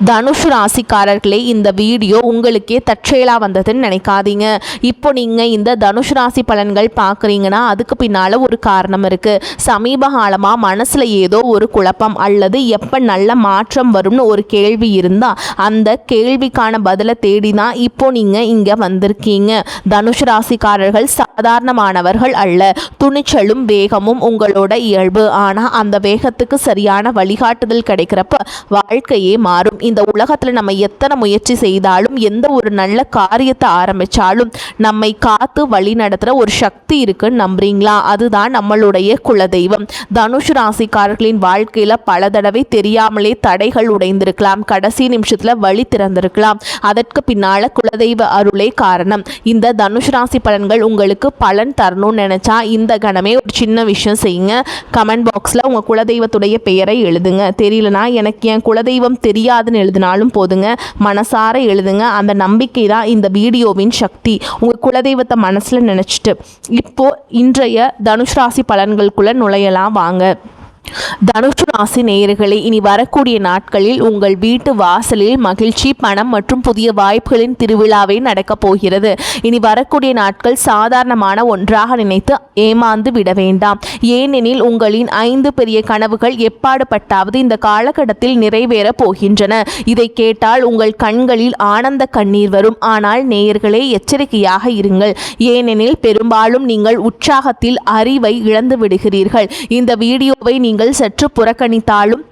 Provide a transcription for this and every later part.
தனுஷ் ராசிக்காரர்களே, இந்த வீடியோ உங்களுக்கே தற்செயலாக வந்ததுன்னு நினைக்காதீங்க. இப்போ நீங்கள் இந்த தனுஷ் ராசி பலன்கள் பார்க்குறீங்கன்னா அதுக்கு பின்னால் ஒரு காரணம் இருக்குது. சமீப காலமாக மனசில் ஏதோ ஒரு குழப்பம் அல்லது எப்போ நல்ல மாற்றம் வரும்னு ஒரு கேள்வி இருந்தால் அந்த கேள்விக்கான பதிலை தேடி தான் இப்போ நீங்கள் இங்கே வந்திருக்கீங்க. தனுஷ் ராசிக்காரர்கள் சாதாரணமானவர்கள் அல்ல. துணிச்சலும் வேகமும் உங்களோட இயல்பு. ஆனால் அந்த வேகத்துக்கு சரியான வழிகாட்டுதல் கிடைக்கிறப்ப வாழ்க்கையே மாறும். இந்த உலகத்தில் நம்ம எத்தனை முயற்சி செய்தாலும் எந்த ஒரு நல்ல காரியத்தை ஆரம்பித்தாலும் நம்மை காத்து வழி நடத்துகிற ஒரு சக்தி இருக்குன்னு நம்புறீங்களா? அதுதான் நம்மளுடைய குலதெய்வம். தனுஷ் ராசிக்காரர்களின் வாழ்க்கையில் பல தடவை தெரியாமலே தடைகள் உடைந்திருக்கலாம். கடைசி நிமிஷத்தில் வழி திறந்திருக்கலாம். அதற்கு பின்னால் குலதெய்வ அருளே காரணம். இந்த தனுஷ் ராசி பலன்கள் உங்களுக்கு பலன் தரணும்னு நினச்சா இந்த கணமே ஒரு சின்ன விஷயம் செய்யுங்க. கமெண்ட் பாக்ஸில் உங்கள் குலதெய்வத்துடைய பெயரை எழுதுங்க. தெரியலனா எனக்கு என் குலதெய்வம் தெரியாதுன்னு எழுதினாலும் போதுங்க. மனசார எழுதுங்க. அந்த நம்பிக்கை தான் இந்த வீடியோவின் சக்தி. உங்கள் குலதெய்வத்தை மனசில் நினச்சிட்டு இப்போ இன்றைய தனுஷ் ராசி பலன்களுக்குள்ளே நுழையலாம் வாங்க. தனுஷ் ராசி நேயர்களே, இனி வரக்கூடிய நாட்களில் உங்கள் வீட்டு வாசலில் மகிழ்ச்சி, பணம் மற்றும் புதிய வாய்ப்புகளின் திருவிழாவே நடக்கப் போகிறது. இனி வரக்கூடிய நாட்கள் சாதாரணமான ஒன்றாக நினைத்து ஏமாந்து விட வேண்டாம். ஏனெனில் உங்களின் 5 பெரிய கனவுகள் எப்பாடுபட்டாவது இந்த காலகட்டத்தில் நிறைவேற போகின்றன. இதை கேட்டால் உங்கள் கண்களில் ஆனந்த கண்ணீர் வரும். ஆனால் நேயர்களே, எச்சரிக்கையாக இருங்கள். ஏனெனில் பெரும்பாலும் நீங்கள் உற்சாகத்தில் அறிவை இழந்து விடுகிறீர்கள். இந்த வீடியோவை நீங்கள் சற்று புறக்கணித்தாலும்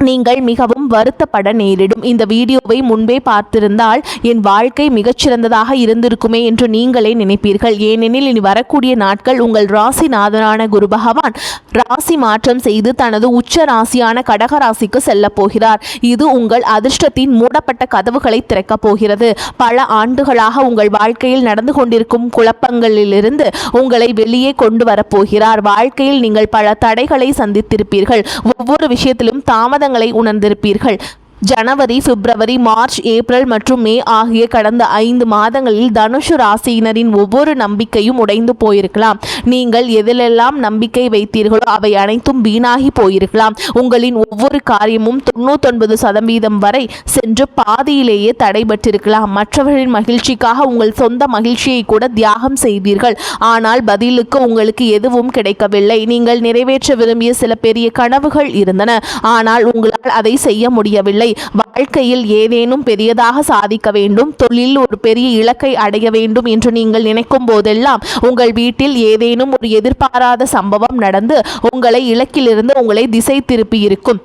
நீங்கள் மிகவும் வருத்தப்பட நேரிடும். இந்த வீடியோவை முன்பே பார்த்திருந்தால் என் வாழ்க்கை மிகச்சிறந்ததாக இருந்திருக்குமே என்று நீங்களே நினைப்பீர்கள். ஏனெனில் இனி வரக்கூடிய நாட்கள் உங்கள் ராசிநாதனான குரு பகவான் ராசி மாற்றம் செய்து தனது உச்ச ராசியான கடக ராசிக்கு செல்ல போகிறார். இது உங்கள் அதிர்ஷ்டத்தின் மூடப்பட்ட கதவுகளை திறக்கப் போகிறது. பல ஆண்டுகளாக உங்கள் வாழ்க்கையில் நடந்து கொண்டிருக்கும் குழப்பங்களிலிருந்து உங்களை வெளியே கொண்டு வரப்போகிறார். வாழ்க்கையில் நீங்கள் பல தடைகளை சந்தித்திருப்பீர்கள். ஒவ்வொரு விஷயத்திலும் தாமதங்களை உணர்ந்திருப்பீர்கள். ஜனவரி, பிப்ரவரி, மார்ச், ஏப்ரல் மற்றும் மே ஆகிய கடந்த 5 மாதங்களில் தனுஷ் ராசியினரின் ஒவ்வொரு நம்பிக்கையும் உடைந்து போயிருக்கலாம். நீங்கள் எதிலெல்லாம் நம்பிக்கை வைத்தீர்களோ அவை அனைத்தும் வீணாகி போயிருக்கலாம். உங்களின் ஒவ்வொரு காரியமும் 99% வரை சென்று பாதியிலேயே தடைபட்டிருக்கலாம். மற்றவர்களின் மகிழ்ச்சிக்காக உங்கள் சொந்த மகிழ்ச்சியை கூட தியாகம் செய்தீர்கள். ஆனால் பதிலுக்கு உங்களுக்கு எதுவும் கிடைக்கவில்லை. நீங்கள் நிறைவேற்ற விரும்பிய சில பெரிய கனவுகள் இருந்தன. ஆனால் உங்களால் அதை செய்ய முடியவில்லை. வாழ்க்கையில் ஏதேனும் பெரியதாக சாதிக்க வேண்டும், தொழிலில் ஒரு பெரிய இலக்கை அடைய வேண்டும் என்று நீங்கள் நினைக்கும் போதெல்லாம் உங்கள் வீட்டில் ஏதேனும் ஒரு எதிர்பாராத சம்பவம் நடந்து உங்களை இலக்கிலிருந்து உங்களை திசை திருப்பி இருக்கும்.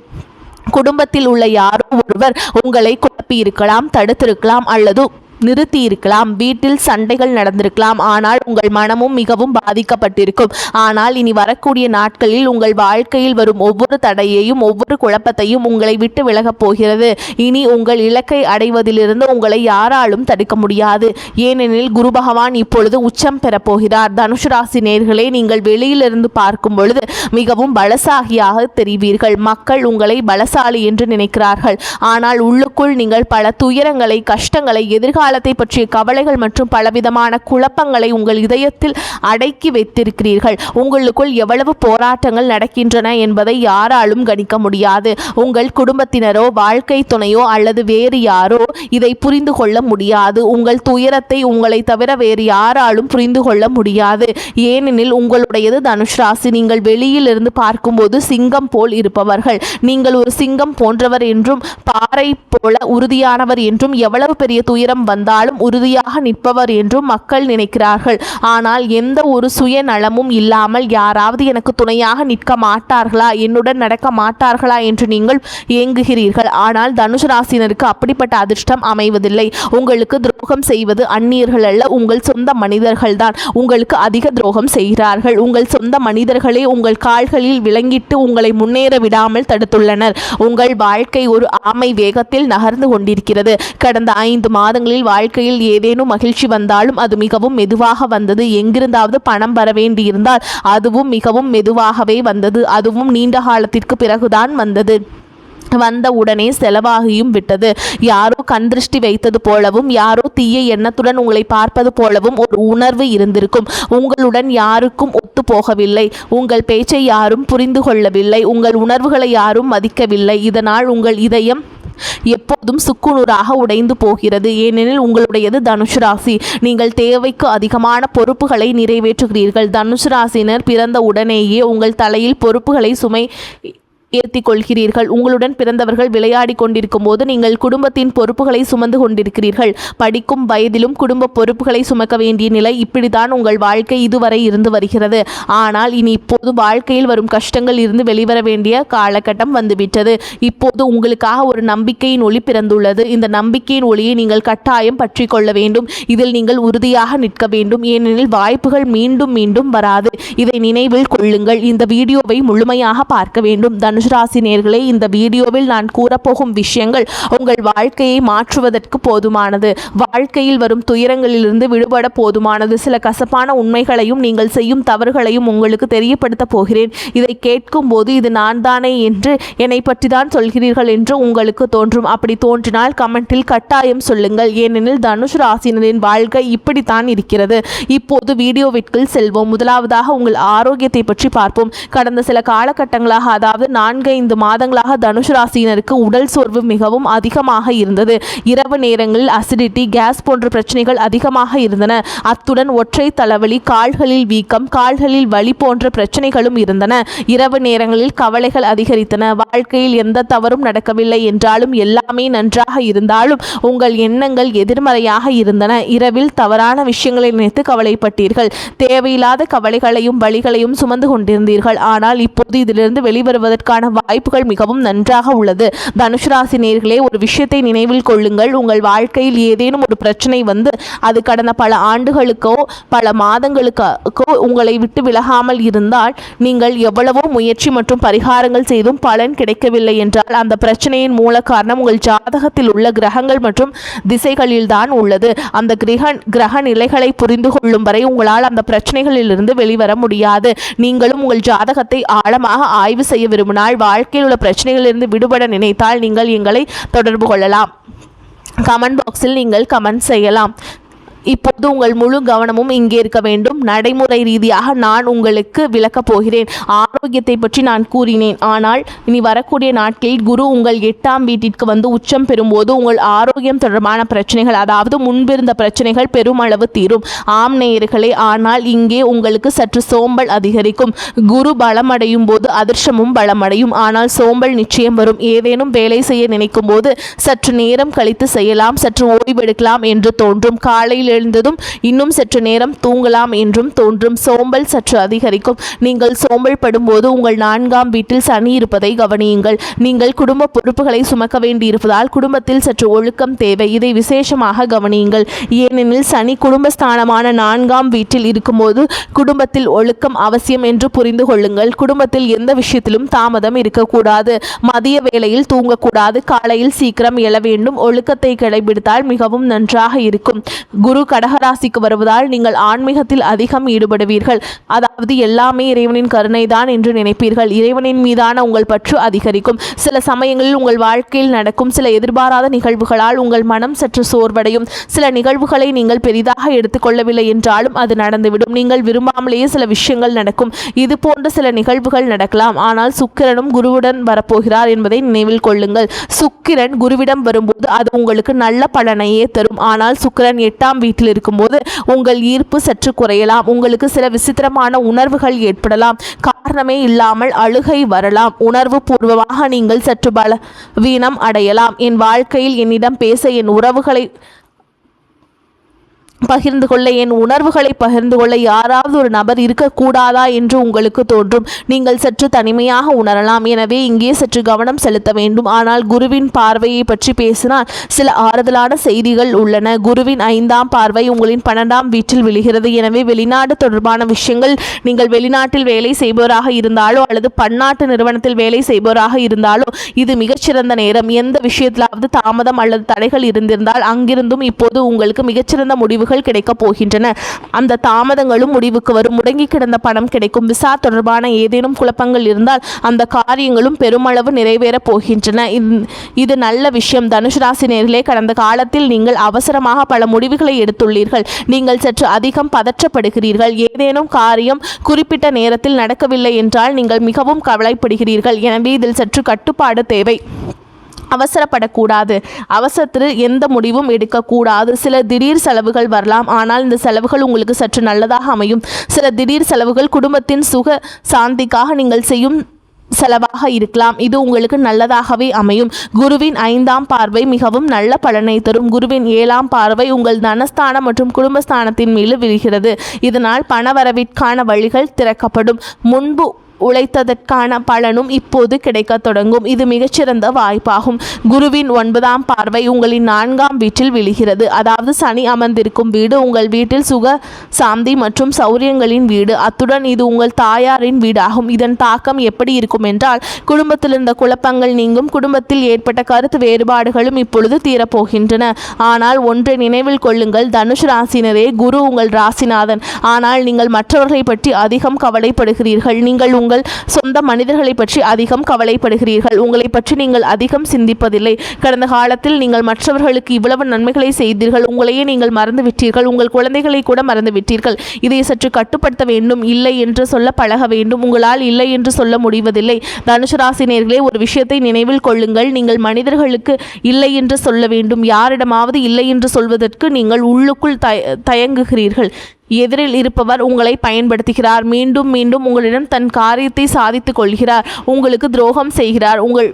குடும்பத்தில் உள்ள யாரோ ஒருவர் உங்களை குழப்பி இருக்கலாம், தடுத்திருக்கலாம் அல்லது நிறுத்தி இருக்கலாம். வீட்டில் சண்டைகள் நடந்திருக்கலாம். ஆனால் உங்கள் மனமும் மிகவும் பாதிக்கப்பட்டிருக்கும். ஆனால் இனி வரக்கூடிய நாட்களில் உங்கள் வாழ்க்கையில் வரும் ஒவ்வொரு தடையையும் ஒவ்வொரு குழப்பத்தையும் உங்களை விட்டு விலகப் போகிறது. இனி உங்கள் இலக்கை அடைவதிலிருந்து உங்களை யாராலும் தடுக்க முடியாது. ஏனெனில் குரு பகவான் இப்பொழுது உச்சம் பெறப்போகிறார். தனுஷ் ராசி நேயர்களே, நீங்கள் வெளியிலிருந்து பார்க்கும் பொழுது மிகவும் பலசாலியாக தெரிவீர்கள். மக்கள் உங்களை பலசாலி என்று நினைக்கிறார்கள். ஆனால் உள்ளுக்குள் நீங்கள் பல துயரங்களை, கஷ்டங்களை, எதிர்காலத்தை பற்றிய கவலைகள் மற்றும் பலவிதமான குழப்பங்களை உங்கள் இதயத்தில் அடக்கி வைத்திருக்கிறீர்கள். உங்களுக்குள் எவ்வளவு போராட்டங்கள் நடக்கின்றன என்பதை யாராலும் கணிக்க முடியாது. உங்கள் குடும்பத்தினரோ, வாழ்க்கை துணையோ அல்லது வேறு யாரோ இதை புரிந்து கொள்ள முடியாது. உங்கள் துயரத்தை உங்களை தவிர வேறு யாராலும் புரிந்து கொள்ள முடியாது. ஏனெனில் உங்களுடையது தனுஷ் ராசி. நீங்கள் வெளியில் இருந்து பார்க்கும்போது சிங்கம் போல் இருப்பவர்கள். நீங்கள் ஒரு சிங்கம் போன்றவர் என்றும் பாறை போல உறுதியானவர் என்றும் எவ்வளவு பெரிய துயரம் வந்தாலும் உறுதியாக நிற்பவர் என்றும் மக்கள் நினைக்கிறார்கள். ஆனால் எந்த ஒரு சுயநலமும் இல்லாமல் யாராவது எனக்கு துணையாக நிற்க மாட்டார்களா, என்னுடன் நடக்க மாட்டார்களா என்று நீங்கள் ஏங்குகிறீர்கள். ஆனால் தனுஷ் ராசினருக்கு அப்படிப்பட்ட அதிர்ஷ்டம் அமைவதில்லை. உங்களுக்கு துரோகம் செய்வது அந்நியர்கள் அல்ல, உங்கள் சொந்த மனிதர்கள் தான் உங்களுக்கு அதிக துரோகம் செய்கிறார்கள். உங்கள் சொந்த மனிதர்களே உங்கள் கால்களில் விலங்கிட்டு உங்களை முன்னேற விடாமல் தடுத்துள்ளனர். உங்கள் வாழ்க்கை ஒரு ஆமை வேகத்தில் நகர்ந்து கொண்டிருக்கிறது. கடந்த 5 மாதங்களில் வாழ்க்கையில் ஏதேனும் மகிழ்ச்சி வந்தாலும் அது மிகவும் மெதுவாக வந்தது. எங்கிருந்தாவது பணம் வர வேண்டியிருந்தால் அதுவும் மிகவும் மெதுவாகவே வந்தது. அதுவும் நீண்ட காலத்திற்கு பிறகுதான் வந்தது. வந்த உடனே செலவாகியும் விட்டது. யாரோ கண் திருஷ்டி வைத்தது போலவும் யாரோ தீய எண்ணத்துடன் உங்களை பார்ப்பது போலவும் ஒரு உணர்வு இருந்திருக்கும். உங்களுடன் யாருக்கும் ஒத்து போகவில்லை. உங்கள் பேச்சை யாரும் புரிந்து கொள்ளவில்லை. உங்கள் உணர்வுகளை யாரும் மதிக்கவில்லை. இதனால் உங்கள் இதயம் எப்போதும் சுக்குநூறாக உடைந்து போகிறது. ஏனெனில் உங்களுடையது தனுசு ராசி. நீங்கள் தேவைக்கு அதிகமான பொறுப்புகளை நிறைவேற்றுகிறீர்கள். தனுசு ராசினர் பிறந்த உடனேயே உங்கள் தலையில் பொறுப்புகளை சுமை ஏற்றி கொள்கிறீர்கள். உங்களுடன் பிறந்தவர்கள் விளையாடி கொண்டிருக்கும் போது நீங்கள் குடும்பத்தின் பொறுப்புகளை சுமந்து கொண்டிருக்கிறீர்கள். படிக்கும் வயதிலும் குடும்ப பொறுப்புகளை சுமக்க வேண்டிய நிலை. இப்படித்தான் உங்கள் வாழ்க்கை இதுவரை இருந்து வருகிறது. ஆனால் இனி இப்போது வாழ்க்கையில் வரும் கஷ்டங்கள் இருந்து வெளிவர வேண்டிய காலகட்டம் வந்துவிட்டது. இப்போது உங்களுக்காக ஒரு நம்பிக்கையின் ஒளி பிறந்துள்ளது. இந்த நம்பிக்கையின் ஒளியை நீங்கள் கட்டாயம் பற்றி கொள்ள வேண்டும். இதில் நீங்கள் உறுதியாக நிற்க வேண்டும். ஏனெனில் வாய்ப்புகள் மீண்டும் மீண்டும் வராது. இதை நினைவில் கொள்ளுங்கள். இந்த வீடியோவை முழுமையாக பார்க்க வேண்டும். ராசி நேயர்களே, இந்த வீடியோவில் நான் கூறப்போகும் விஷயங்கள் உங்கள் வாழ்க்கையை மாற்றுவதற்கு போதுமானது. வாழ்க்கையில் வரும் துயரங்களிலிருந்து விடுபட போதுமானது. சில கசப்பான உண்மைகளையும் நீங்கள் செய்யும் தவறுகளையும் உங்களுக்கு தெரியப்படுத்த போகிறேன். இதை கேட்கும் போது இது நான் தானே என்று என்னை பற்றி தான் சொல்கிறீர்கள் என்று உங்களுக்கு தோன்றும். அப்படி தோன்றினால் கமெண்டில் கட்டாயம் சொல்லுங்கள். ஏனெனில் தனுஷ் ராசினரின் வாழ்க்கை இப்படித்தான் இருக்கிறது. இப்போது வீடியோவிற்குள் செல்வோம். முதலாவதாக உங்கள் ஆரோக்கியத்தை பற்றி பார்ப்போம். கடந்த சில காலகட்டங்களாக, அதாவது 4-5 மாதங்களாக தனுஷ் ராசியினருக்கு உடல் சோர்வு மிகவும் அதிகமாக இருந்தது. இரவு நேரங்களில் அசிடிட்டி, கேஸ் போன்ற பிரச்சனைகள் அதிகமாக இருந்தன. அத்துடன் ஒற்றை தலைவலி, கால்களில் வீக்கம், கால்களில் வலி போன்ற பிரச்சனைகளும் இருந்தன. இரவு நேரங்களில் கவலைகள் அதிகரித்தன. வாழ்க்கையில் எந்த தவறும் நடக்கவில்லை என்றாலும், எல்லாமே நன்றாக இருந்தாலும் உங்கள் எண்ணங்கள் எதிர்மறையாக இருந்தன. இரவில் தவறான விஷயங்களை நினைத்து கவலைப்பட்டீர்கள். தேவையில்லாத கவலைகளையும் வலிகளையும் சுமந்து கொண்டிருந்தீர்கள். ஆனால் இப்போது இதிலிருந்து வெளிவருவதற்கான வாய்ப்புகள் மிகவும் நன்றாக உள்ளது. தனுஷ் ராசி நேயர்களே, ஒரு விஷயத்தை நினைவில் கொள்ளுங்கள். உங்கள் வாழ்க்கையில் ஏதேனும் ஒரு பிரச்சனை வந்து அது கடந்த பல ஆண்டுகளுக்கோ பல மாதங்களுக்கோ உங்களை விட்டு விலகாமல் இருந்தால், நீங்கள் எவ்வளவோ முயற்சி மற்றும் பரிகாரங்கள் செய்தும் பலன் கிடைக்கவில்லை என்றால், அந்த பிரச்சனையின் மூல காரணம் உங்கள் ஜாதகத்தில் உள்ள கிரகங்கள் மற்றும் திசைகளில்தான் உள்ளது. அந்த கிரக நிலைகளை புரிந்து கொள்ளும் வரை உங்களால் அந்த பிரச்சனைகளிலிருந்து வெளிவர முடியாது. நீங்களும் உங்கள் ஜாதகத்தை ஆழமாக ஆய்வு செய்ய விரும்பினால், வாழ்க்கையில் உள்ள பிரச்சனைகளிலிருந்து விடுபட நினைத்தால் நீங்கள் எங்களை தொடர்பு கொள்ளலாம். கமெண்ட் பாக்ஸில் நீங்கள் கமெண்ட் செய்யலாம். இப்போது உங்கள் முழு கவனமும் இங்கே இருக்க வேண்டும். நடைமுறை ரீதியாக நான் உங்களுக்கு விளக்கப் போகிறேன். ஆரோக்கியத்தை பற்றி நான் கூறினேன். ஆனால் இனி வரக்கூடிய நாட்களில் குரு உங்கள் 8ஆம் வீட்டிற்கு வந்து உச்சம் பெறும்போது உங்கள் ஆரோக்கியம் தொடர்பான பிரச்சனைகள், அதாவது முன்பிருந்த பிரச்சனைகள் பெருமளவு தீரும். ஆம் நேயர்களே, ஆனால் இங்கே உங்களுக்கு சற்று சோம்பல் அதிகரிக்கும். குரு பலமடையும் போது அதிர்ஷ்டமும் பலமடையும். ஆனால் சோம்பல் நிச்சயம் வரும். ஏதேனும் வேலை செய்ய நினைக்கும் போது சற்று நேரம் கழித்து செய்யலாம், சற்று ஓய்வெடுக்கலாம் என்று தோன்றும். காலையில் எழுந்ததும் இன்னும் சற்று நேரம் தூங்கலாம் என்றும் தோன்றும். சோம்பல் சற்று அதிகரிக்கும். நீங்கள் சோம்பல் படும்போது உங்கள் 4ஆம் வீட்டில் சனி இருப்பதை கவனியுங்கள். நீங்கள் குடும்ப பொறுப்புகளை சுமக்க வேண்டியிருப்பதால் குடும்பத்தில் சற்று ஒழுக்கம் தேவை. இதை விசேஷமாக கவனியுங்கள். ஏனெனில் சனி குடும்பஸ்தானமான 4ஆம் வீட்டில் இருக்கும்போது குடும்பத்தில் ஒழுக்கம் அவசியம் என்று புரிந்து கொள்ளுங்கள். குடும்பத்தில் எந்த விஷயத்திலும் தாமதம் இருக்கக்கூடாது. மதிய வேளையில் தூங்கக்கூடாது. காலையில் சீக்கிரம் எழ வேண்டும். ஒழுக்கத்தை கடைபிடித்தால் மிகவும் நன்றாக இருக்கும். குரு கடகராசிக்கு வருவதால் நீங்கள் ஆன்மீகத்தில் அதிகம் ஈடுபடுவீர்கள். அதாவது எல்லாமே இறைவனின் கருணைதான் என்று நினைப்பீர்கள். இறைவனின் மீதான உங்கள் பற்று அதிகரிக்கும். சில சமயங்களில் உங்கள் வாழ்க்கையில் நடக்கும் சில எதிர்பாராத நிகழ்வுகளால் உங்கள் மனம் சற்று சோர்வடையும். சில நிகழ்வுகளை நீங்கள் பெரிதாக எடுத்துக்கொள்ளவில்லை என்றாலும் அது நடந்துவிடும். நீங்கள் விரும்பாமலேயே சில விஷயங்கள் நடக்கும். இது போன்ற சில நிகழ்வுகள் நடக்கலாம். ஆனால் சுக்கிரனும் குருவுடன் வரப்போகிறார் என்பதை நினைவில் கொள்ளுங்கள். சுக்கிரன் குருவிடம் வரும்போது அது உங்களுக்கு நல்ல பலனையே தரும். ஆனால் சுக்கிரன் 8ஆம் வீட்டில் இருக்கும்போது உங்கள் ஈர்ப்பு சற்று குறையலாம். உங்களுக்கு சில விசித்திரமான உணர்வுகள் ஏற்படலாம். காரணமே இல்லாமல் அழுகை வரலாம். உணர்வு பூர்வமாக நீங்கள் சற்று பலவீனம் அடையலாம். என் வாழ்க்கையில் என்னிடம் பேச, என் உறவுகளை பகிர்ந்து கொள்ள, என் உணர்வுகளை பகிர்ந்து கொள்ள யாராவது ஒரு நபர் இருக்கக்கூடாதா என்று உங்களுக்கு தோன்றும். நீங்கள் சற்று தனிமையாக உணரலாம். எனவே இங்கே சற்று கவனம் செலுத்த வேண்டும். ஆனால் குருவின் பார்வையை பற்றி பேசினால் சில ஆறுதலான செய்திகள் உள்ளன. குருவின் 5ஆம் பார்வை உங்களின் 12ஆம் வீட்டில் விழுகிறது. எனவே வெளிநாடு தொடர்பான விஷயங்கள், நீங்கள் வெளிநாட்டில் வேலை செய்பவராக இருந்தாலோ அல்லது பன்னாட்டு நிறுவனத்தில் வேலை செய்பவராக இருந்தாலோ இது மிகச்சிறந்த நேரம். எந்த விஷயத்திலாவது தாமதம் அல்லது தடைகள் இருந்திருந்தால் அங்கிருந்தும் இப்போது உங்களுக்கு மிகச்சிறந்த முடிவுகள் கிடைக்கப் போகின்றன. அந்த தாமதங்களும் முடிவுக்கு வரும். முடங்கி கிடந்த பணம் கிடைக்கும். விசா தொடர்பான ஏதேனும் குழப்பங்கள் இருந்தால் அந்த காரியங்களும் பெருமளவு நிறைவேறப் போகின்றன. இது நல்ல விஷயம். தனுஷ் ராசி நேயர்களே, கடந்த காலத்தில் நீங்கள் அவசரமாக பல முடிவுகளை எடுத்துள்ளீர்கள். நீங்கள் சற்று அதிகம் பதற்றப்படுகிறீர்கள். ஏதேனும் காரியம் குறிப்பிட்ட நேரத்தில் நடக்கவில்லை என்றால் நீங்கள் மிகவும் கவலைப்படுகிறீர்கள். எனவே இதில் சற்று கட்டுப்பாடு தேவை. அவசரப்படக்கூடாது. அவசரத்தில் எந்த முடிவும் எடுக்கக்கூடாது. சில திடீர் செலவுகள் வரலாம், ஆனால் இந்த செலவுகள் உங்களுக்கு சற்று நல்லதாக அமையும். சில திடீர் செலவுகள் குடும்பத்தின் சுக சாந்திக்காக நீங்கள் செய்யும் செலவாக இருக்கலாம். இது உங்களுக்கு நல்லதாகவே அமையும். குருவின் 5ஆம் பார்வை மிகவும் நல்ல பலனை தரும். குருவின் 7ஆம் பார்வை உங்கள் தனஸ்தானம் மற்றும் குடும்பஸ்தானத்தின் மீது விழுகிறது. இதனால் பணவரவிற்கான வழிகள் திறக்கப்படும். முன்பு உழைத்ததற்கான பலனும் இப்போது கிடைக்க தொடங்கும். இது மிகச்சிறந்த வாய்ப்பாகும். குருவின் 9ஆம் பார்வை உங்களின் 4ஆம் வீட்டில் விழுகிறது. அதாவது சனி அமர்ந்திருக்கும் வீடு உங்கள் வீட்டில் சுக சாந்தி மற்றும் சௌரியங்களின் வீடு. அத்துடன் இது உங்கள் தாயாரின் வீடாகும். இதன் தாக்கம் எப்படி இருக்கும் என்றால், குடும்பத்தில் இருந்த குழப்பங்கள் நீங்கும். குடும்பத்தில் ஏற்பட்ட கருத்து வேறுபாடுகளும் இப்பொழுது தீரப்போகின்றன. ஆனால் ஒன்றை நினைவில் கொள்ளுங்கள் தனுஷ் ராசினரே, குரு உங்கள் ராசிநாதன். ஆனால் நீங்கள் மற்றவர்களை பற்றி அதிகம் கவலைப்படுகிறீர்கள். நீங்கள் உங்கள் சொந்த மனிதர்களை பற்றி அதிகம் கவலைப்படுகிறீர்கள். உங்களை பற்றி நீங்கள் அதிகம் சிந்திப்பதில்லை. கடந்த காலத்தில் நீங்கள் மற்றவர்களுக்கு இவ்வளவு நன்மைகளை செய்தீர்கள். உங்களையே நீங்கள் மறந்து விட்டீர்கள். உங்கள் குழந்தைகளை கூட மறந்து விட்டீர்கள். இதை சற்று கட்டுப்படுத்த வேண்டும். இல்லை என்று சொல்ல பழக வேண்டும். உங்களால் இல்லை என்று சொல்ல முடிவதில்லை. தனுசு ராசி நேயர்களே, ஒரு விஷயத்தை நினைவில் கொள்ளுங்கள். நீங்கள் மனிதர்களுக்கு இல்லை என்று சொல்ல வேண்டும். யாரிடமாவது இல்லை என்று சொல்வதற்கு நீங்கள் உள்ளுக்குள் தயங்குகிறீர்கள். எதிரில் இருப்பவர் உங்களை பயன்படுத்துகிறார். மீண்டும் மீண்டும் உங்களிடம் தன் காரியத்தை சாதித்துக் கொள்கிறார். உங்களுக்கு துரோகம் செய்கிறார். உங்கள்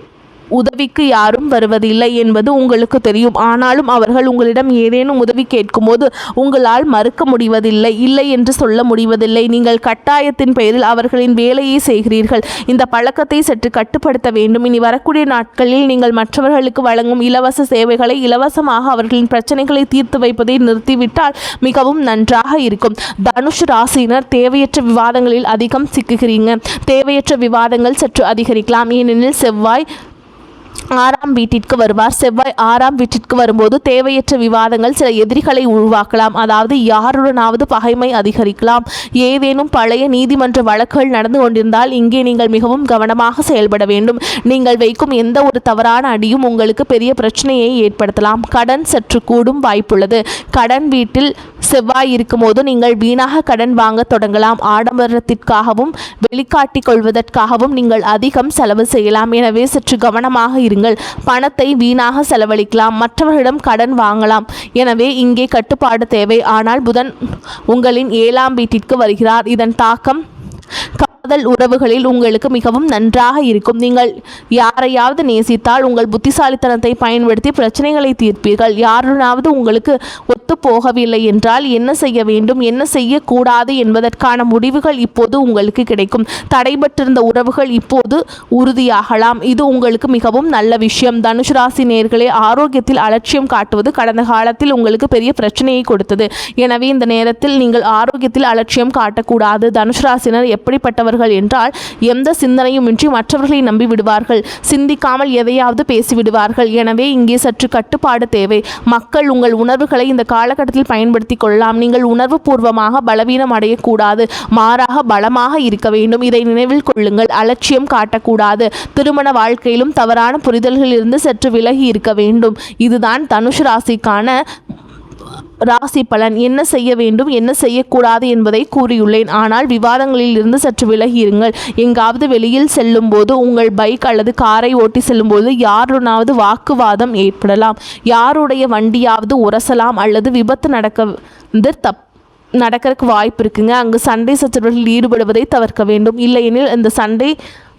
உதவிக்கு யாரும் வருவதில்லை என்பது உங்களுக்கு தெரியும். ஆனாலும் அவர்கள் உங்களிடம் ஏதேனும் உதவி கேட்கும்போது உங்களால் மறுக்க முடிவதில்லை. இல்லை என்று சொல்ல முடிவதில்லை. நீங்கள் கட்டாயத்தின் பெயரில் அவர்களின் வேலையை செய்கிறீர்கள். இந்த பழக்கத்தை சற்று கட்டுப்படுத்த வேண்டும். இனி வரக்கூடிய நாட்களில் நீங்கள் மற்றவர்களுக்கு வழங்கும் இலவச சேவைகளை இலவசமாக அவர்களின் பிரச்சனைகளை தீர்த்து வைப்பதை நிறுத்திவிட்டால் மிகவும் நன்றாக இருக்கும். தனுஷ் ராசியினர் தேவையற்ற விவாதங்களில் அதிகம் சிக்குகிறீங்க. தேவையற்ற விவாதங்கள் சற்று அதிகரிக்கலாம். ஏனெனில் செவ்வாய் 6ஆம் வீட்டிற்கு வருவார். செவ்வாய் 6ஆம் வீட்டிற்கு வரும்போது தேவையற்ற விவாதங்கள் சில எதிரிகளை உருவாக்கலாம். அதாவது யாருடனாவது பகைமை அதிகரிக்கலாம். ஏதேனும் பழைய நீதிமன்ற வழக்குகள் நடந்து கொண்டிருந்தால் இங்கே நீங்கள் மிகவும் கவனமாக செயல்பட வேண்டும். நீங்கள் வைக்கும் எந்த ஒரு தவறான அடியும் உங்களுக்கு பெரிய பிரச்சனையை ஏற்படுத்தலாம். கடன் சற்று கூடும் வாய்ப்புள்ளது. கடன் வீட்டில் செவ்வாய் இருக்கும்போது நீங்கள் வீணாக கடன் வாங்க தொடங்கலாம். ஆடம்பரத்திற்காகவும் வெளிக்காட்டிக் கொள்வதற்காகவும் நீங்கள் அதிகம் செலவு செய்யலாம். எனவே சற்று கவனமாக இருங்கள். பணத்தை வீணாக செலவழிக்கலாம். மற்றவர்களிடம் கடன் வாங்கலாம். எனவே இங்கே கட்டுப்பாடு தேவை. ஆனால் புதன் உங்களின் 7ஆம் வீட்டிற்கு வருகிறார். இதன் தாக்கம் காதல் உறவுகளில் உங்களுக்கு மிகவும் நன்றாக இருக்கும். நீங்கள் யாரையாவது நேசித்தால் உங்கள் புத்திசாலித்தனத்தை பயன்படுத்தி பிரச்சனைகளை தீர்ப்பீர்கள். யாருனாவது உங்களுக்கு ஒத்து போகவில்லை என்றால் என்ன செய்ய வேண்டும், என்ன செய்யக்கூடாது என்பதற்கான முடிவுகள் இப்போது உங்களுக்கு கிடைக்கும். தடைபட்டிருந்த உறவுகள் இப்போது உறுதியாகலாம். இது உங்களுக்கு மிகவும் நல்ல விஷயம். தனுஷ் ராசி நேயர்களே, ஆரோக்கியத்தில் அலட்சியம் காட்டுவது கடந்த காலத்தில் உங்களுக்கு பெரிய பிரச்சனையை கொடுத்தது. எனவே இந்த நேரத்தில் நீங்கள் ஆரோக்கியத்தில் அலட்சியம் காட்டக்கூடாது. தனுஷ் ராசினர் எப்படிப்பட்டவர்கள் என்றால், எந்த சிந்தனையுமின்றி மற்றவர்களை நம்பி விடுவார்கள். சிந்திக்காமல் எதையாவது பேசிவிடுவார்கள். எனவே இங்கே சற்று கட்டுப்பாடு தேவை. மக்கள் உங்கள் உணர்வுகளை இந்த காலகட்டத்தில் பயன்படுத்திக் கொள்ளலாம். நீங்கள் உணர்வு பூர்வமாக பலவீனம் அடையக்கூடாது. மாறாக பலமாக இருக்க வேண்டும். இதை நினைவில் கொள்ளுங்கள். அலட்சியம் காட்டக்கூடாது. திருமண வாழ்க்கையிலும் தவறான புரிதல்களிலிருந்து சற்று விலகி இருக்க வேண்டும். இதுதான் தனுஷ் ராசிக்கான ராசி பலன். என்ன செய்ய வேண்டும், என்ன செய்யக்கூடாது என்பதை கூறியுள்ளேன். ஆனால் விவாதங்களில் இருந்து சற்று விலகி இருங்கள். எங்காவது வெளியில் செல்லும் போது உங்கள் பைக் அல்லது காரை ஓட்டி செல்லும் போது யாருனாவது வாக்குவாதம் ஏற்படலாம். யாருடைய வண்டியாவது உரசலாம் அல்லது விபத்து நடக்கிறதுக்கு வாய்ப்பு இருக்குங்க. அங்கு சண்டை சச்சரவுகளில் ஈடுபடுவதை தவிர்க்க வேண்டும். இல்லையெனில் இந்த சண்டை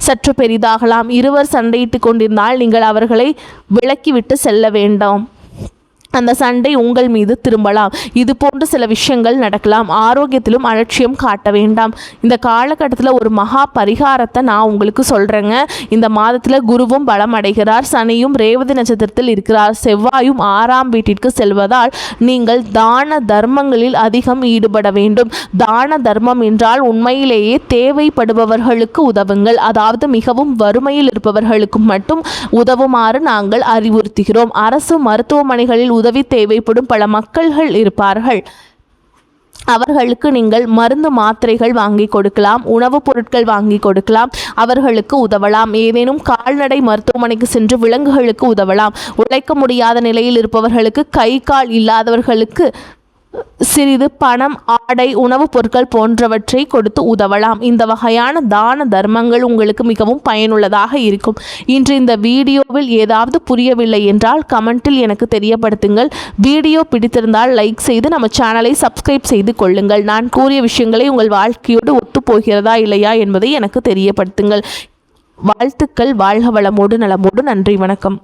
சற்று பெரிதாகலாம். இருவர் சண்டையிட்டு கொண்டிருந்தால் நீங்கள் அவர்களை விலக்கிவிட்டு செல்ல வேண்டாம். அந்த சண்டை உங்கள் மீது திரும்பலாம். இது போன்ற சில விஷயங்கள் நடக்கலாம். ஆரோக்கியத்திலும் அலட்சியம் காட்ட வேண்டாம். இந்த காலகட்டத்தில் ஒரு மகா பரிகாரத்தை நான் உங்களுக்கு சொல்கிறேங்க. இந்த மாதத்தில் குருவும் பலம் அடைகிறார். சனியும் ரேவதி நட்சத்திரத்தில் இருக்கிறார். செவ்வாயும் 6ஆம் வீட்டிற்கு செல்வதால் நீங்கள் தான தர்மங்களில் அதிகம் ஈடுபட வேண்டும். தான தர்மம் என்றால் உண்மையிலேயே தேவைப்படுபவர்களுக்கு உதவுங்கள். அதாவது மிகவும் வறுமையில் இருப்பவர்களுக்கு மட்டும் உதவுமாறு நாங்கள் அறிவுறுத்துகிறோம். அரசு மருத்துவமனைகளில் உதவி தேவைப்படும் பல மக்கள்கள் இருப்பார்கள். அவர்களுக்கு நீங்கள் மருந்து மாத்திரைகள் வாங்கி கொடுக்கலாம். உணவுப் பொருட்கள் வாங்கி கொடுக்கலாம். அவர்களுக்கு உதவலாம். ஏதேனும் கால்நடை மருத்துவமனைக்கு சென்று விலங்குகளுக்கு உதவலாம். உழைக்க முடியாத நிலையில் இருப்பவர்களுக்கு, கை கால் இல்லாதவர்களுக்கு சிறிது பணம், ஆடை, உணவுப் பொருட்கள் போன்றவற்றை கொடுத்து உதவலாம். இந்த வகையான தான தர்மங்கள் உங்களுக்கு மிகவும் பயனுள்ளதாக இருக்கும். இன்று இந்த வீடியோவில் ஏதாவது புரியவில்லை என்றால் கமெண்டில் எனக்கு தெரியப்படுத்துங்கள். வீடியோ பிடித்திருந்தால் லைக் செய்து நம்ம சேனலை சப்ஸ்கிரைப் செய்து கொள்ளுங்கள். நான் கூறிய விஷயங்களை உங்கள் வாழ்க்கையோடு ஒத்துப்போகிறதா இல்லையா என்பதை எனக்கு தெரியப்படுத்துங்கள். வாழ்த்துக்கள். வாழ்க வளமோடு நலமோடு. நன்றி, வணக்கம்.